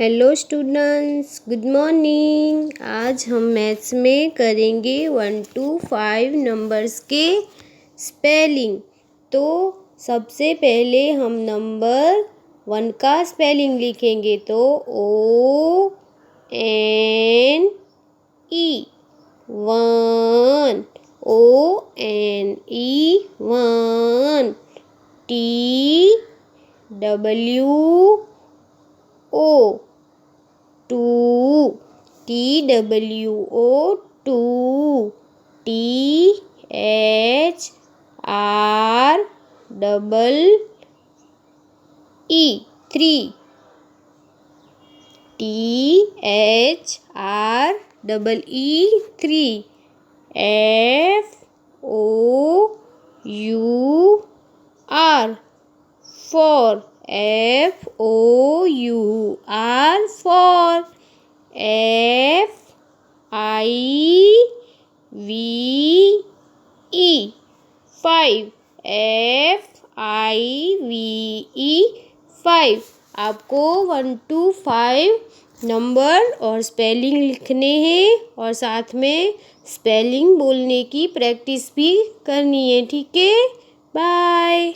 Hello students, good morning. आज हम maths में करेंगे 1 to 5 नंबर्स के स्पेलिंग। तो सबसे पहले हम नंबर 1 का स्पेलिंग लिखेंगे। तो ONE 1, ONE 1, TWO 2, TWO 2, THREE 3, THREE 3, FOUR 4, FOUR 4, FIVE 5, FIVE 5। आपको 1 to 5 नंबर और स्पेलिंग लिखने हैं और साथ में स्पेलिंग बोलने की प्रैक्टिस भी करनी है। ठीक है, बाय।